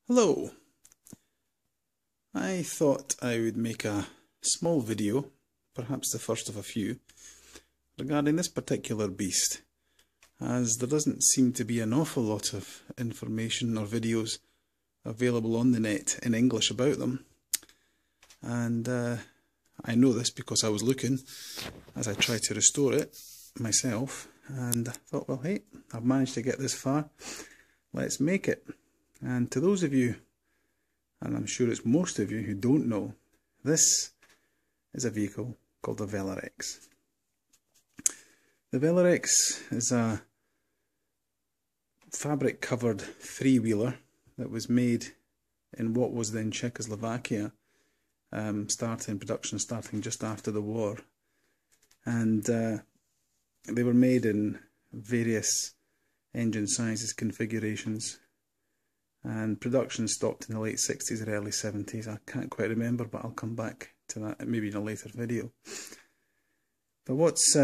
Hello! I thought I would make a small video, perhaps the first of a few, regarding this particular beast, as there doesn't seem to be an awful lot of information or videos available on the net in English about them. And I know this because I was looking as I tried to restore it myself, and I thought, well, hey, I've managed to get this far, let's make it. And to those of you, and I'm sure it's most of you who don't know, this is a vehicle called the Velorex. The Velorex is a fabric covered three-wheeler that was made in what was then Czechoslovakia, starting just after the war. And they were made in various engine sizes, configurations, and production stopped in the late 60s or early 70s. I can't quite remember, but I'll come back to that maybe in a later video. But what's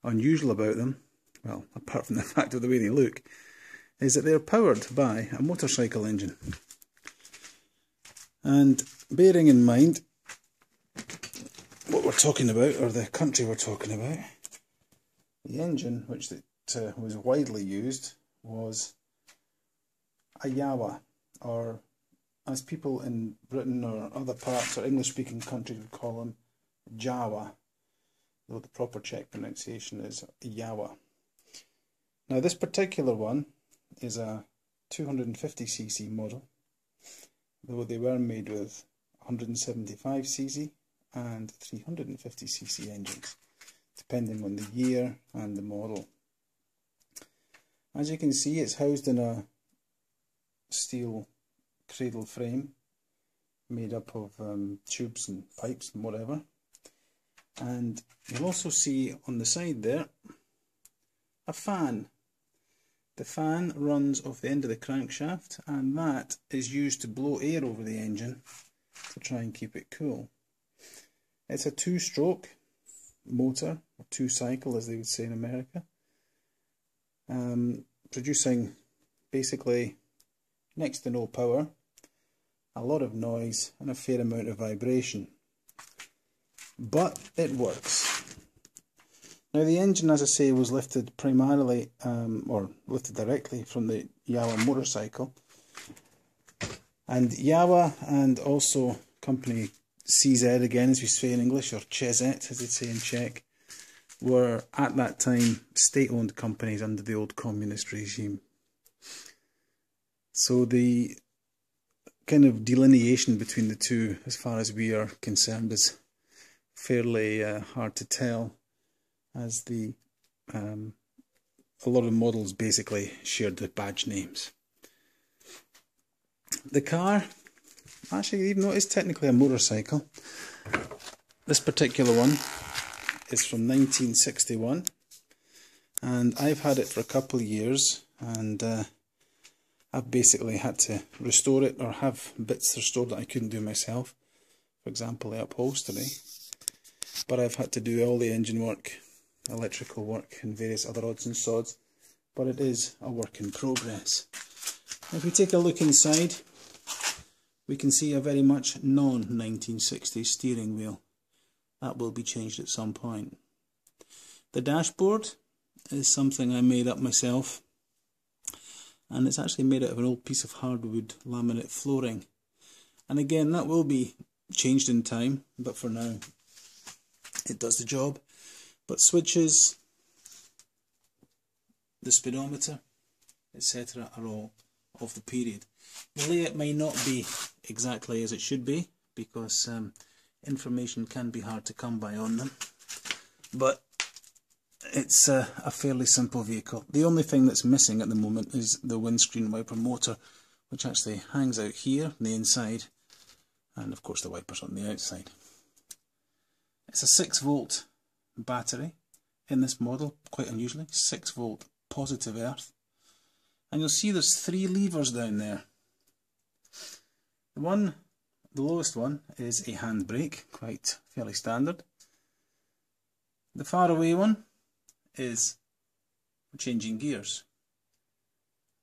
unusual about them, well, apart from the fact of the way they look, is that they're powered by a motorcycle engine. And bearing in mind what we're talking about, or the country we're talking about, the engine which was widely used was a Yawa, or as people in Britain or other parts or English-speaking countries would call them, Jawa, though the proper Czech pronunciation is Yawa. Now this particular one is a 250cc model, though they were made with 175cc and 350cc engines, depending on the year and the model. As you can see, it's housed in a steel cradle frame made up of tubes and pipes and whatever, and you'll also see on the side there a fan. The fan runs off the end of the crankshaft, and that is used to blow air over the engine to try and keep it cool. It's a two-stroke motor, or two-cycle as they would say in America, producing basically next to no power, a lot of noise and a fair amount of vibration. But it works. Now the engine, as I say, was lifted primarily, or lifted directly from the Yawa motorcycle. And Yawa, and also company CZ again, as we say in English, or Czech as they say in Czech, were at that time state-owned companies under the old communist regime. So the kind of delineation between the two, as far as we are concerned, is fairly hard to tell, as a lot of models basically shared the badge names. The car, actually, even though it is technically a motorcycle, this particular one is from 1961, and I've had it for a couple of years, and I've basically had to restore it, or have bits restored that I couldn't do myself, for example the upholstery, but I've had to do all the engine work, electrical work and various other odds and sods, but it is a work in progress. If we take a look inside, we can see a very much non-1960s steering wheel. That will be changed at some point. The dashboard is something I made up myself, and it's actually made out of an old piece of hardwood laminate flooring. And again, that will be changed in time, but for now it does the job. But switches, the speedometer, etc. are all of the period. The layout may not be exactly as it should be, because information can be hard to come by on them, but it's a fairly simple vehicle. The only thing that's missing at the moment is the windscreen wiper motor, which actually hangs out here on the inside, and of course the wipers on the outside. It's a 6-volt battery in this model, quite unusually, 6-volt positive earth. And you'll see there's 3 levers down there. The lowest one is a handbrake, quite fairly standard. The far away one is for changing gears.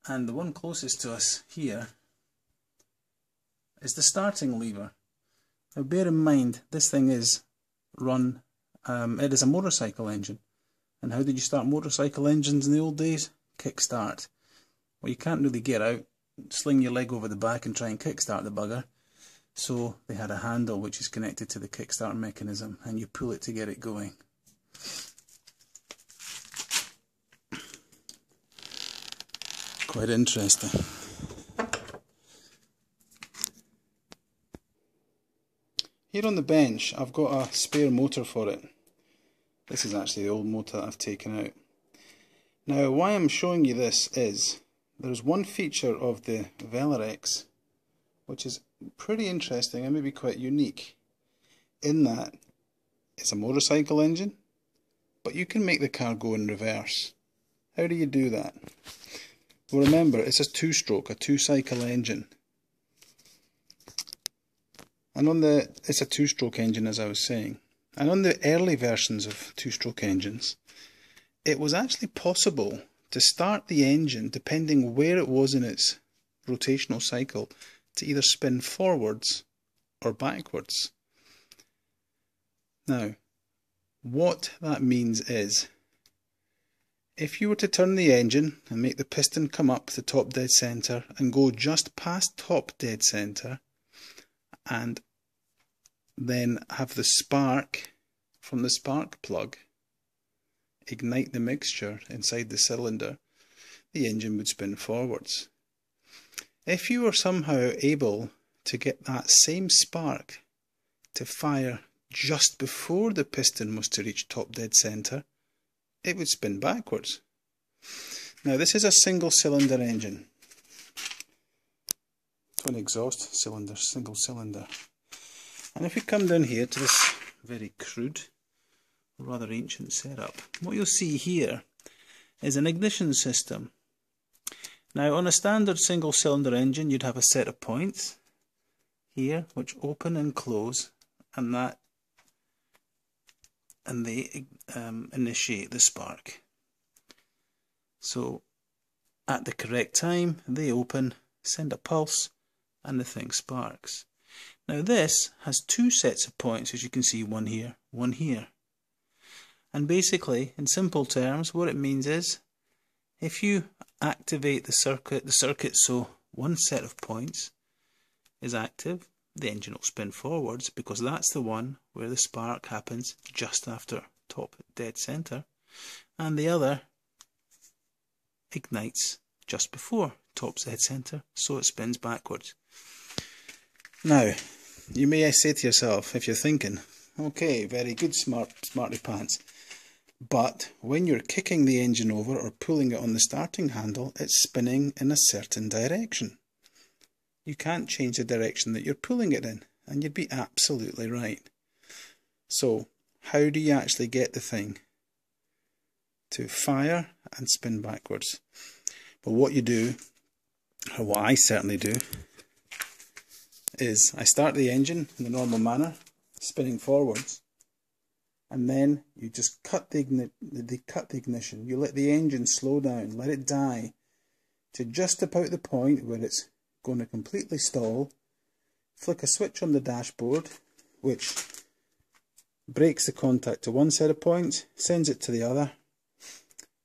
and the one closest to us here is the starting lever. Now bear in mind, this thing is run, it is a motorcycle engine. And how did you start motorcycle engines in the old days? Kickstart. Well, you can't really get out, sling your leg over the back and try and kickstart the bugger. So they had a handle which is connected to the kickstart mechanism, and you pull it to get it going. Quite interesting. Here on the bench I've got a spare motor for it. This is actually the old motor that I've taken out. Now why I'm showing you this is, there's one feature of the Velorex which is pretty interesting and maybe quite unique, in that it's a motorcycle engine, but you can make the car go in reverse. How do you do that? Well, remember, it's a two-stroke, a two-cycle engine. And it's a two-stroke engine, as I was saying. And on the early versions of two-stroke engines, it was actually possible to start the engine, depending where it was in its rotational cycle, to either spin forwards or backwards. Now, what that means is, if you were to turn the engine and make the piston come up to top dead centre and go just past top dead centre, and then have the spark from the spark plug ignite the mixture inside the cylinder, the engine would spin forwards. If you were somehow able to get that same spark to fire just before the piston was to reach top dead centre, it would spin backwards. Now this is a single cylinder engine. Twin exhaust cylinder, single cylinder. And if we come down here to this very crude, rather ancient setup, what you'll see here is an ignition system. Now on a standard single cylinder engine you'd have a set of points here which open and close, and they initiate the spark. So at the correct time they open, send a pulse, and the thing sparks. Now this has two sets of points, as you can see, one here, one here. And basically, in simple terms, what it means is, if you activate the circuit so one set of points is active, the engine will spin forwards, because that's the one where the spark happens just after top dead centre, and the other ignites just before top dead centre, so it spins backwards. Now, you may say to yourself, if you're thinking, okay, very good, smarty pants, but when you're kicking the engine over or pulling it on the starting handle, it's spinning in a certain direction. You can't change the direction that you're pulling it in, and you'd be absolutely right. So, how do you actually get the thing to fire and spin backwards? Well, what you do, or what I certainly do, is I start the engine in the normal manner, spinning forwards, and then you just cut the ignition. You let the engine slow down, let it die to just about the point where it's going to completely stall. Flick a switch on the dashboard which breaks the contact to one set of points, sends it to the other,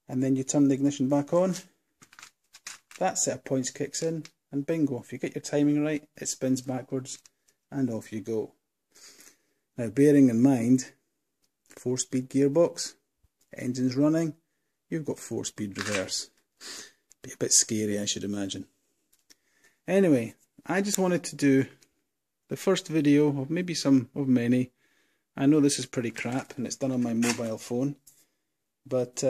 and then you turn the ignition back on. That set of points kicks in, and bingo, if you get your timing right, it spins backwards and off you go. Now, bearing in mind, 4-speed gearbox, engine's running, you've got 4-speed reverse. Be a bit scary, I should imagine. Anyway, I just wanted to do the first video of maybe some of many. I know this is pretty crap and it's done on my mobile phone, but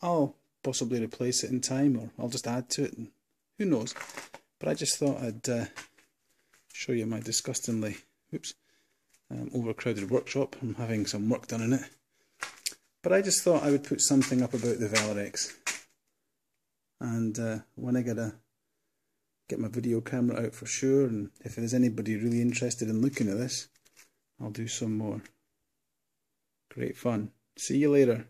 I'll possibly replace it in time, or I'll just add to it, and who knows. But I just thought I'd show you my disgustingly overcrowded workshop. I'm having some work done in it. But I just thought I would put something up about the Velorex. And when I get my video camera out for sure, and if there's anybody really interested in looking at this, I'll do some more. Great fun. See you later.